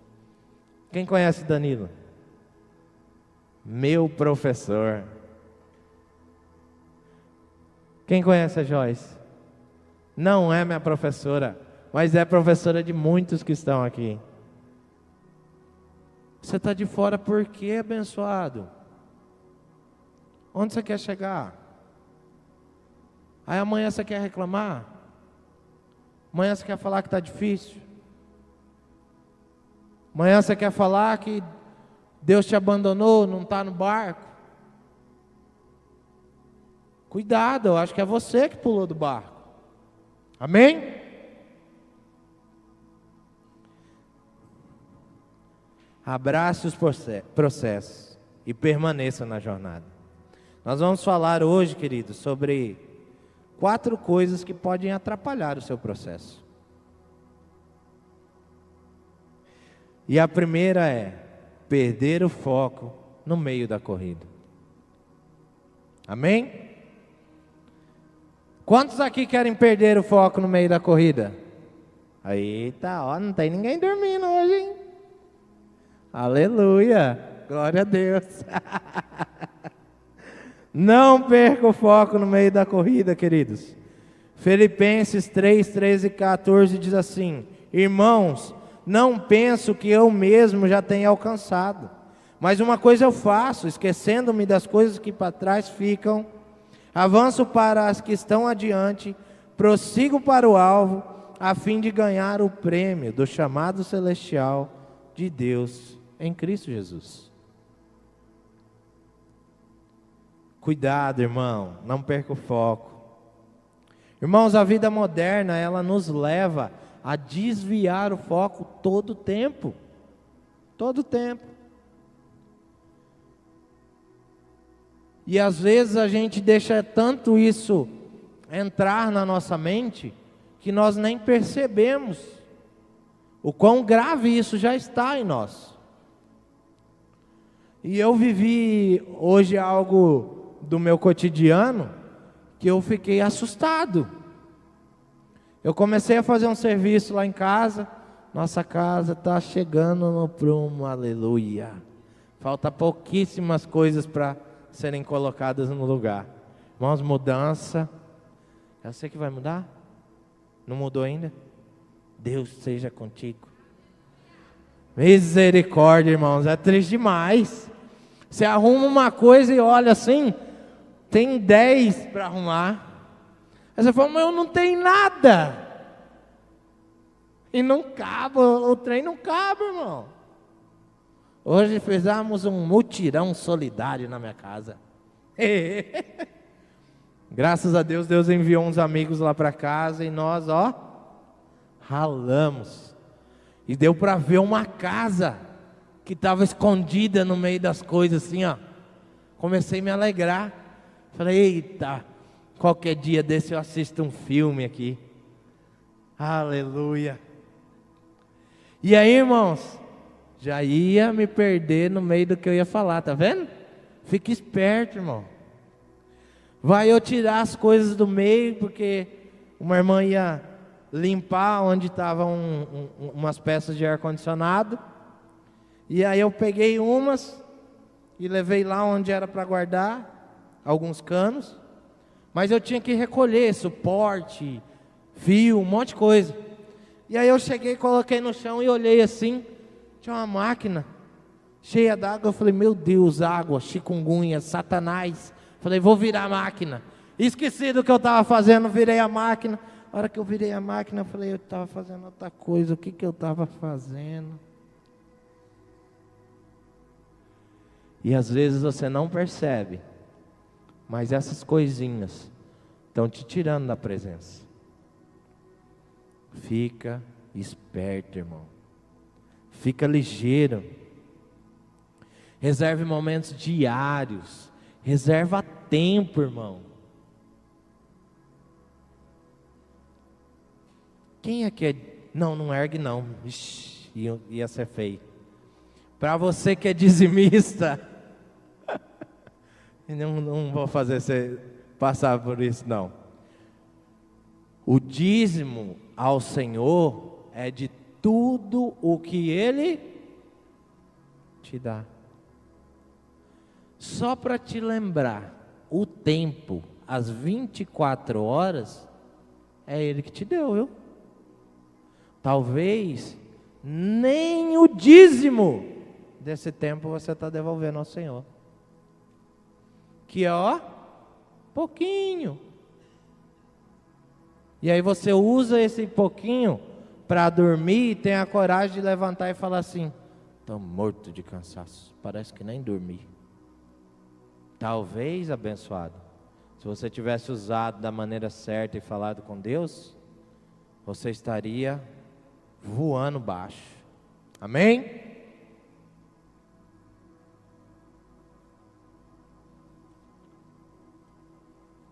Quem conhece Danilo? Meu professor. Quem conhece a Joyce? Não é minha professora, mas é professora de muitos que estão aqui. Você está de fora por quê, abençoado? Onde você quer chegar? Aí amanhã você quer reclamar? Amanhã você quer falar que está difícil? Amanhã você quer falar que Deus te abandonou, não está no barco? Cuidado, eu acho que é você que pulou do barco. Amém? Abrace os processos e permaneça na jornada. Nós vamos falar hoje, queridos, sobre 4 coisas que podem atrapalhar o seu processo. E a primeira é perder o foco no meio da corrida. Amém? Quantos aqui querem perder o foco no meio da corrida? Eita, ó, não tem ninguém dormindo hoje, hein? Aleluia, glória a Deus. Não perca o foco no meio da corrida, queridos. Filipenses 3, 13 e 14 diz assim: irmãos, não penso que eu mesmo já tenha alcançado, mas uma coisa eu faço, esquecendo-me das coisas que para trás ficam, avanço para as que estão adiante, prossigo para o alvo, a fim de ganhar o prêmio do chamado celestial de Deus em Cristo Jesus. Cuidado, irmão, não perca o foco. Irmãos, a vida moderna, ela nos leva a desviar o foco todo o tempo. Todo o tempo. E às vezes a gente deixa tanto isso entrar na nossa mente, que nós nem percebemos o quão grave isso já está em nós. E eu vivi hoje algo do meu cotidiano que eu fiquei assustado. Eu comecei a fazer um serviço lá em casa. Nossa casa está chegando no prumo, aleluia. Falta pouquíssimas coisas para serem colocadas no lugar. Irmãos, mudança. Eu sei que vai mudar? Não mudou ainda? Deus seja contigo. Misericórdia, irmãos, é triste demais. Você arruma uma coisa e olha assim, tem 10 para arrumar. Aí você fala, mas eu não tenho nada. E não cabe, o trem não cabe, irmão. Hoje fizemos um mutirão solidário na minha casa. Graças a Deus, Deus enviou uns amigos lá para casa e nós, ó, ralamos. E deu para ver uma casa que estava escondida no meio das coisas assim, ó. Comecei a me alegrar. Falei, eita, qualquer dia desse eu assisto um filme aqui. Aleluia. E aí, irmãos, já ia me perder no meio do que eu ia falar, tá vendo? Fique esperto, irmão. Vai eu tirar as coisas do meio, porque uma irmã ia limpar onde estavam umas peças de ar-condicionado. E aí eu peguei umas e levei lá onde era para guardar alguns canos. Mas eu tinha que recolher suporte, fio, um monte de coisa. E aí eu cheguei, coloquei no chão e olhei assim. Tinha uma máquina cheia d'água. Eu falei, meu Deus, água, chikungunya, satanás. Falei, vou virar a máquina. Esqueci do que eu estava fazendo, virei a máquina. A hora que eu virei a máquina, eu falei, eu estava fazendo outra coisa. O que eu estava fazendo? E às vezes você não percebe, mas essas coisinhas estão te tirando da presença. Fica esperto, irmão. Fica ligeiro. Reserve momentos diários. Reserva tempo, irmão. Quem é que é? Não ergue não. Ixi, ia ser feio. Para você que é dizimista, não vou fazer você passar por isso não. O dízimo ao Senhor é de tudo o que Ele te dá. Só para te lembrar, o tempo, as 24 horas, é Ele que te deu, viu? Talvez nem o dízimo desse tempo você está devolvendo ao Senhor. Que pouquinho. E aí você usa esse pouquinho para dormir e tem a coragem de levantar e falar assim: estou morto de cansaço, parece que nem dormi. Talvez, abençoado, se você tivesse usado da maneira certa e falado com Deus, você estaria voando baixo. Amém?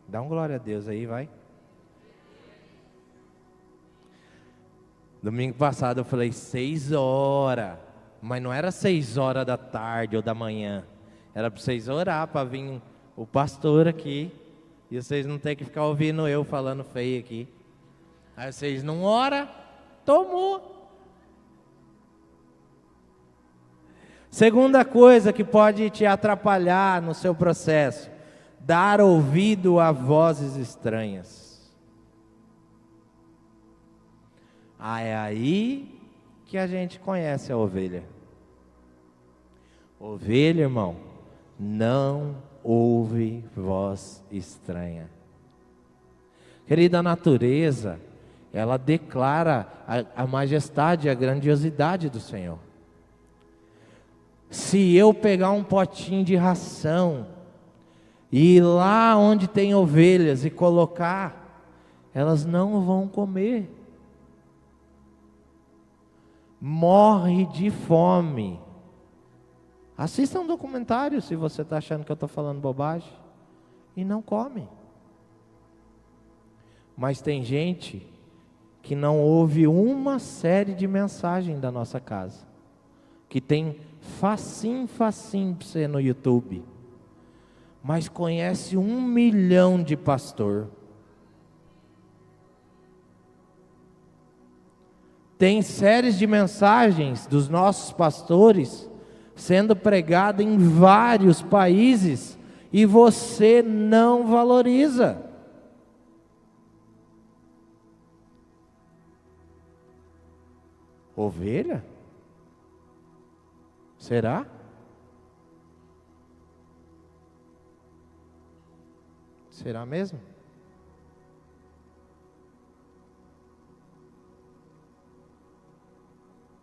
Dá um glória a Deus aí, vai. Domingo passado eu falei 6 horas, mas não era 6 horas da tarde ou da manhã. Era para vocês orar, para vir o pastor aqui, e vocês não ter que ficar ouvindo eu falando feio aqui. Aí vocês não oram, tomou. Segunda coisa que pode te atrapalhar no seu processo: dar ouvido a vozes estranhas. É aí que a gente conhece a ovelha. Ovelha, irmão, não ouve voz estranha. Querida, a natureza, ela declara a majestade e a grandiosidade do Senhor. Se eu pegar um potinho de ração e ir lá onde tem ovelhas e colocar, elas não vão comer. Morre de fome. Assista um documentário se você está achando que eu estou falando bobagem. E não come. Mas tem gente que não ouve uma série de mensagens da nossa casa, que tem facinho para você no YouTube, mas conhece 1 milhão de pastor. Tem séries de mensagens dos nossos pastores sendo pregada em vários países e você não valoriza. Ovelha? Será? Será mesmo?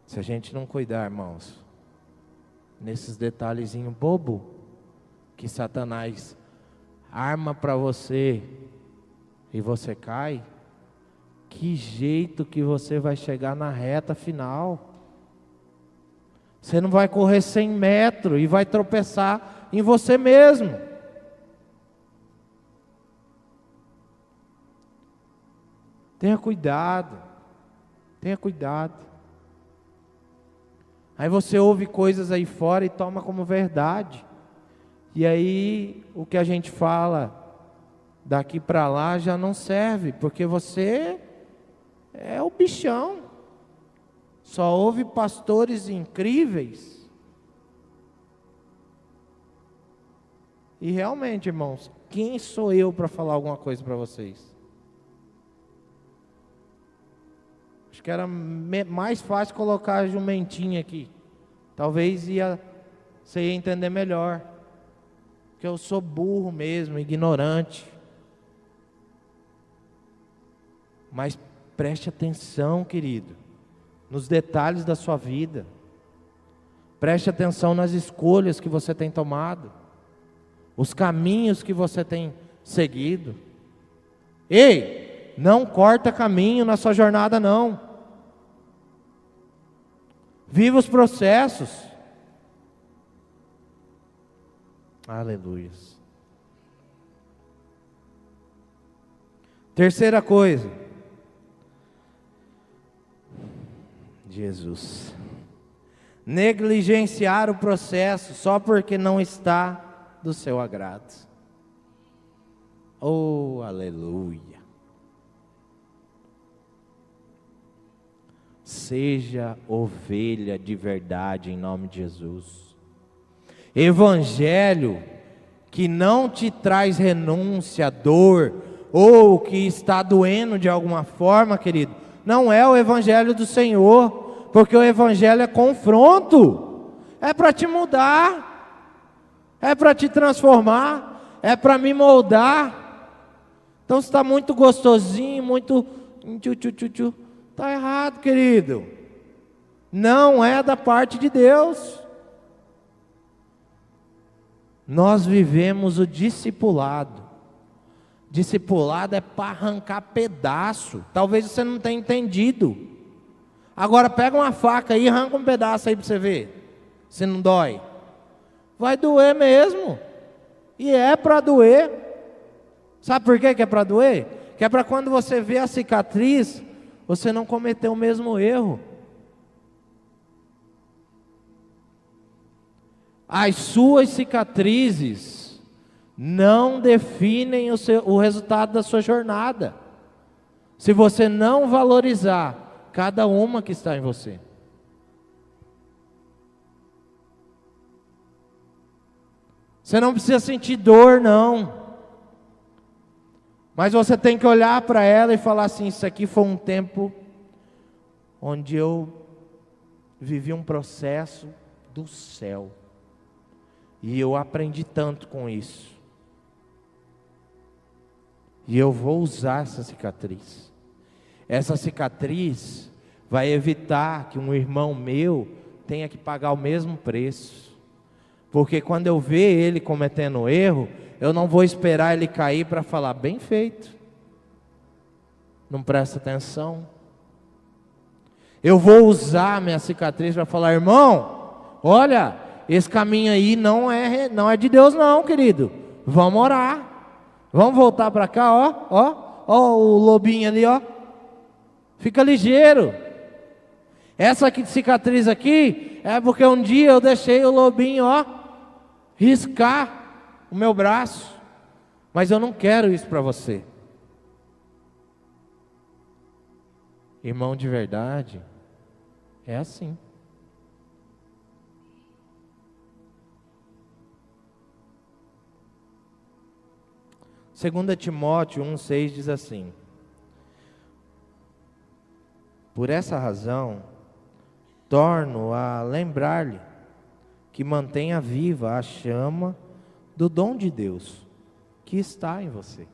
Se a gente não cuidar, irmãos, nesses detalhezinhos bobo que Satanás arma para você e você cai, que jeito que você vai chegar na reta final? Você não vai correr 100 metros e vai tropeçar em você mesmo. Tenha cuidado, tenha cuidado. Aí você ouve coisas aí fora e toma como verdade. E aí o que a gente fala daqui para lá já não serve, porque você é o bichão. Só ouve pastores incríveis. E realmente, irmãos, quem sou eu para falar alguma coisa para vocês? Acho que era mais fácil colocar a jumentinha aqui. Talvez você ia entender melhor. Porque eu sou burro mesmo, ignorante. Mas preste atenção, querido, nos detalhes da sua vida. Preste atenção nas escolhas que você tem tomado, os caminhos que você tem seguido. Ei, não corta caminho na sua jornada, não. Viva os processos. Aleluia. Terceira coisa. Jesus. Negligenciar o processo só porque não está do seu agrado. Oh, aleluia. Seja ovelha de verdade em nome de Jesus. Evangelho que não te traz renúncia, dor ou que está doendo de alguma forma, querido, não é o evangelho do Senhor, porque o evangelho é confronto, é para te mudar, é para te transformar, é para me moldar. Então se está muito gostosinho, muito está errado, querido. Não é da parte de Deus. Nós vivemos o discipulado. Discipulado é para arrancar pedaço. Talvez você não tenha entendido. Agora pega uma faca aí e arranca um pedaço aí para você ver se não dói. Vai doer mesmo. E é para doer. Sabe por que é para doer? Que é para quando você vê a cicatriz, você não cometer o mesmo erro. As suas cicatrizes não definem o resultado da sua jornada, se você não valorizar cada uma que está em você. Você não precisa sentir dor, não. Mas você tem que olhar para ela e falar assim: isso aqui foi um tempo onde eu vivi um processo do céu. E eu aprendi tanto com isso. E eu vou usar essa cicatriz. Essa cicatriz vai evitar que um irmão meu tenha que pagar o mesmo preço. Porque quando eu ver ele cometendo erro, eu não vou esperar ele cair para falar: bem feito. Não presta atenção. Eu vou usar a minha cicatriz para falar: irmão, olha, esse caminho aí não é de Deus não, querido. Vamos orar. Vamos voltar para cá, ó o lobinho ali, ó. Fica ligeiro. Essa aqui, cicatriz aqui é porque um dia eu deixei o lobinho, ó, riscar o meu braço. Mas eu não quero isso para você. Irmão de verdade é assim. 2 Timóteo 1,6 diz assim: por essa razão, torno a lembrar-lhe que mantenha viva a chama do dom de Deus que está em você.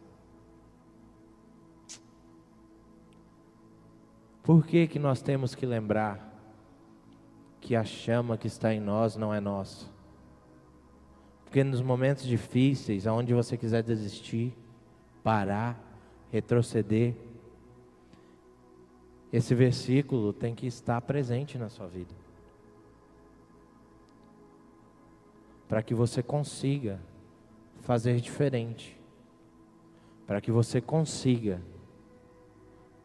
Por que nós temos que lembrar que a chama que está em nós não é nossa? Porque nos momentos difíceis, aonde você quiser desistir, parar, retroceder, esse versículo tem que estar presente na sua vida, para que você consiga fazer diferente, para que você consiga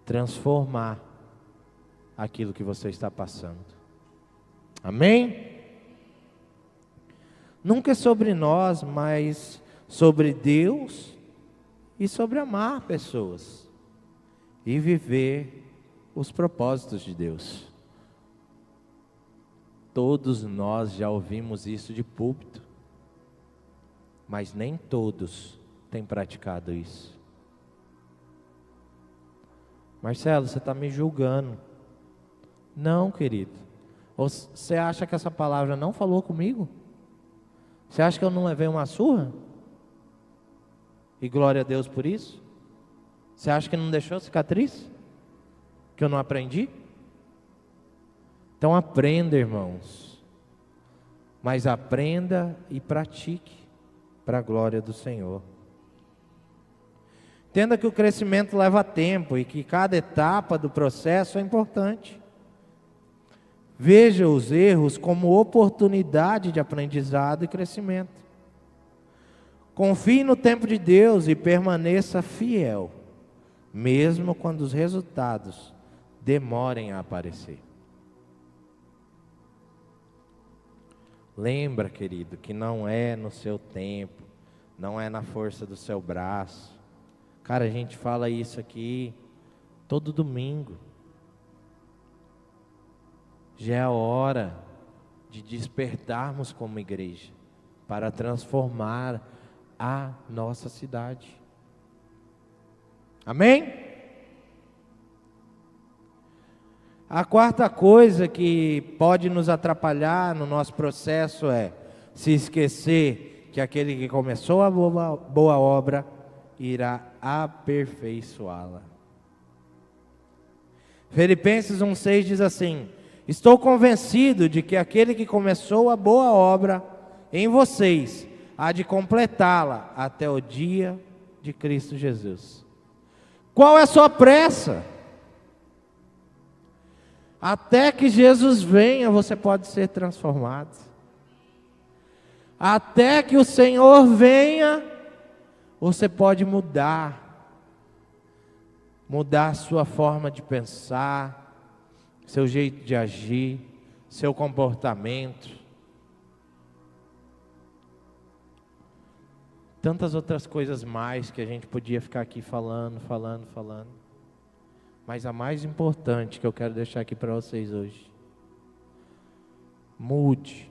transformar aquilo que você está passando. Amém? Nunca é sobre nós, mas sobre Deus e sobre amar pessoas e viver os propósitos de Deus. Todos nós já ouvimos isso de púlpito, mas nem todos têm praticado isso. Marcelo, você está me julgando. Não, querido. Ou você acha que essa palavra não falou comigo? Você acha que eu não levei uma surra? E glória a Deus por isso? Você acha que não deixou cicatriz? Que eu não aprendi? Então aprenda, irmãos. Mas aprenda e pratique para a glória do Senhor. Entenda que o crescimento leva tempo e que cada etapa do processo é importante. Veja os erros como oportunidade de aprendizado e crescimento. Confie no tempo de Deus e permaneça fiel, mesmo quando os resultados demorem a aparecer. Lembra, querido, que não é no seu tempo, não é na força do seu braço. Cara, a gente fala isso aqui todo domingo. Já é a hora de despertarmos como igreja para transformar a nossa cidade. Amém? A quarta coisa que pode nos atrapalhar no nosso processo é se esquecer que aquele que começou a boa obra irá aperfeiçoá-la. Filipenses 1,6 diz assim: estou convencido de que aquele que começou a boa obra em vocês há de completá-la até o dia de Cristo Jesus. Qual é a sua pressa? Até que Jesus venha, você pode ser transformado. Até que o Senhor venha, você pode mudar a sua forma de pensar, seu jeito de agir, seu comportamento. Tantas outras coisas mais que a gente podia ficar aqui falando. Mas a mais importante que eu quero deixar aqui para vocês hoje: mude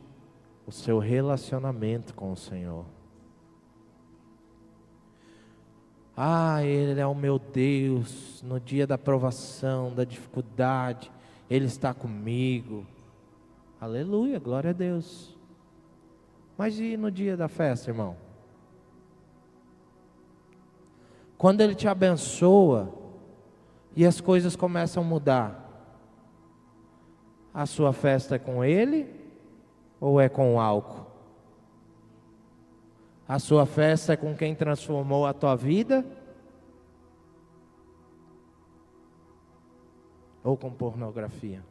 o seu relacionamento com o Senhor. Ele é o meu Deus, no dia da provação, da dificuldade, Ele está comigo. Aleluia, glória a Deus. Mas e no dia da festa, irmão? Quando Ele te abençoa e as coisas começam a mudar, a sua festa é com Ele ou é com o álcool? A sua festa é com quem transformou a tua vida ou com pornografia?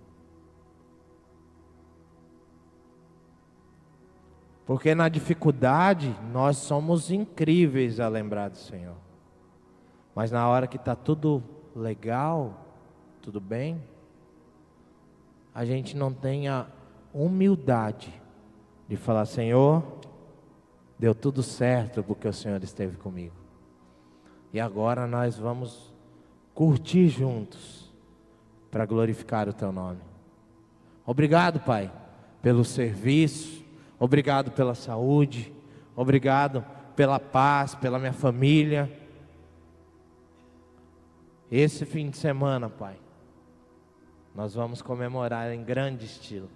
Porque na dificuldade nós somos incríveis a lembrar do Senhor. Mas na hora que está tudo legal, tudo bem, a gente não tem a humildade de falar: Senhor, deu tudo certo porque o Senhor esteve comigo. E agora nós vamos curtir juntos para glorificar o Teu nome. Obrigado, Pai, pelo serviço, obrigado pela saúde, obrigado pela paz, pela minha família. Esse fim de semana, Pai, nós vamos comemorar em grande estilo.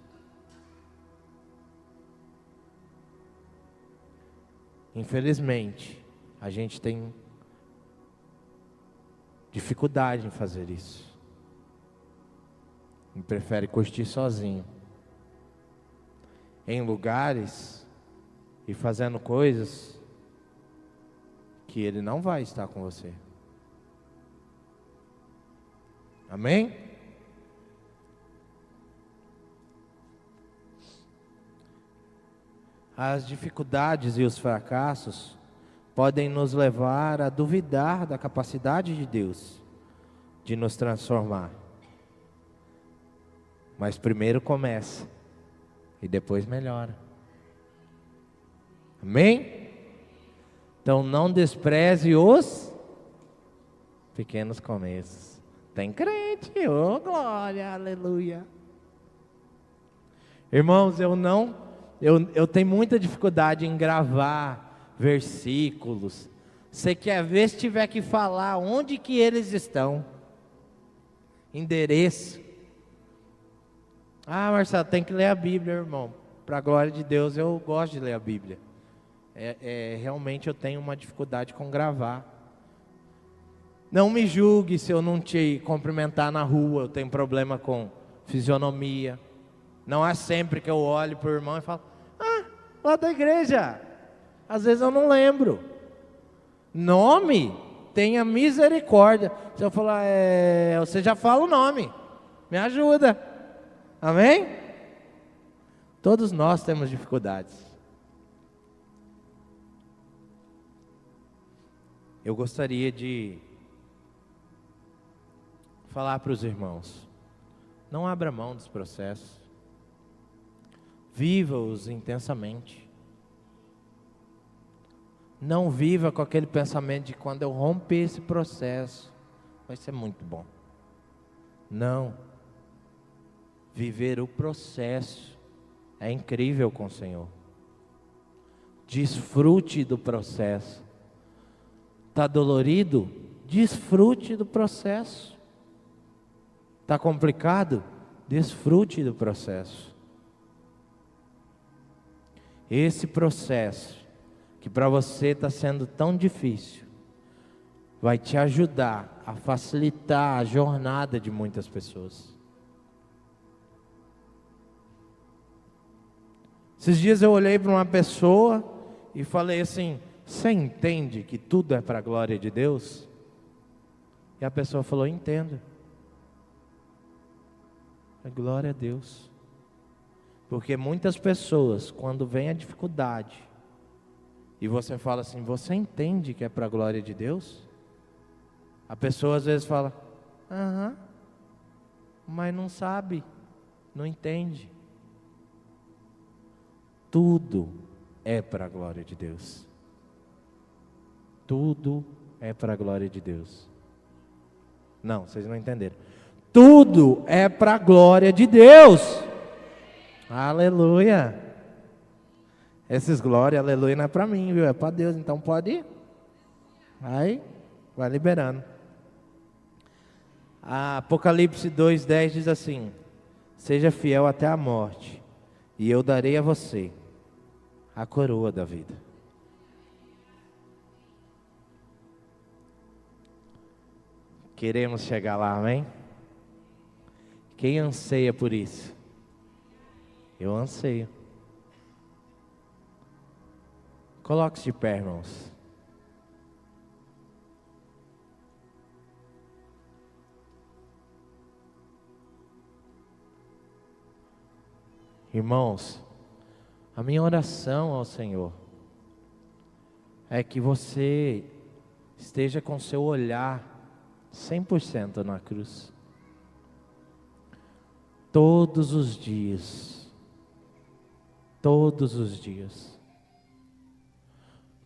Infelizmente, a gente tem dificuldade em fazer isso. E prefere curtir sozinho, em lugares e fazendo coisas que Ele não vai estar com você. Amém? As dificuldades e os fracassos podem nos levar a duvidar da capacidade de Deus de nos transformar. Mas primeiro começa e depois melhora. Amém? Então não despreze os pequenos começos. Tem crente, oh glória, aleluia. Irmãos, eu tenho muita dificuldade em gravar versículos. Você quer ver, se tiver que falar onde que eles estão, endereço. Marcelo, tem que ler a Bíblia, irmão. Para a glória de Deus, eu gosto de ler a Bíblia. Realmente eu tenho uma dificuldade com gravar. Não me julgue se eu não te cumprimentar na rua, eu tenho problema com fisionomia. Não é sempre que eu olho para o irmão e falo: lá da igreja. Às vezes eu não lembro. Nome, tenha misericórdia. Se eu falar, você já fala o nome, me ajuda. Amém? Todos nós temos dificuldades. Eu gostaria de falar para os irmãos: não abra mão dos processos, viva-os intensamente. Não viva com aquele pensamento de quando eu romper esse processo vai ser muito bom. Não. Viver o processo é incrível com o Senhor. Desfrute do processo. Está dolorido? desfrute do processo. Está complicado? Desfrute do processo. Esse processo, que para você está sendo tão difícil, vai te ajudar a facilitar a jornada de muitas pessoas. Esses dias eu olhei para uma pessoa e falei assim: você entende que tudo é para a glória de Deus? E a pessoa falou: entendo. Glória a Deus. Porque muitas pessoas, quando vem a dificuldade, e você fala assim: você entende que é para a glória de Deus? A pessoa às vezes fala: aham, mas não sabe, não entende. Tudo é para a glória de Deus. Tudo é para a glória de Deus. Não, vocês não entenderam. Tudo é para a glória de Deus. Aleluia. Esses glória, aleluia, não é para mim, viu? É para Deus, então pode ir. Aí, vai liberando. Apocalipse 2:10 diz assim: seja fiel até a morte, e eu darei a você a coroa da vida. Queremos chegar lá, amém? Quem anseia por isso? Eu anseio. Coloque-se de pé, irmãos. Irmãos, a minha oração ao Senhor é que você esteja com seu olhar 100% na cruz. Todos os dias. Todos os dias.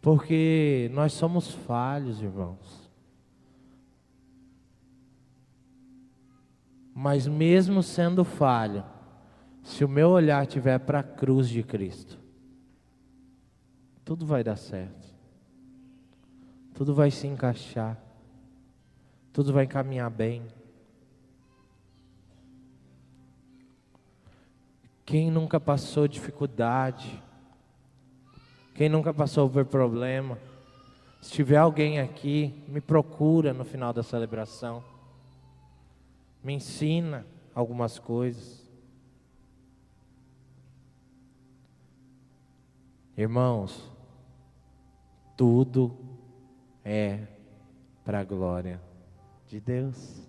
Porque nós somos falhos, irmãos. Mas mesmo sendo falho, se o meu olhar estiver para a cruz de Cristo, tudo vai dar certo. Tudo vai se encaixar. Tudo vai caminhar bem. Quem nunca passou dificuldade? Quem nunca passou por problema? Se tiver alguém aqui, me procura no final da celebração. Me ensina algumas coisas. Irmãos, tudo é para a glória de Deus.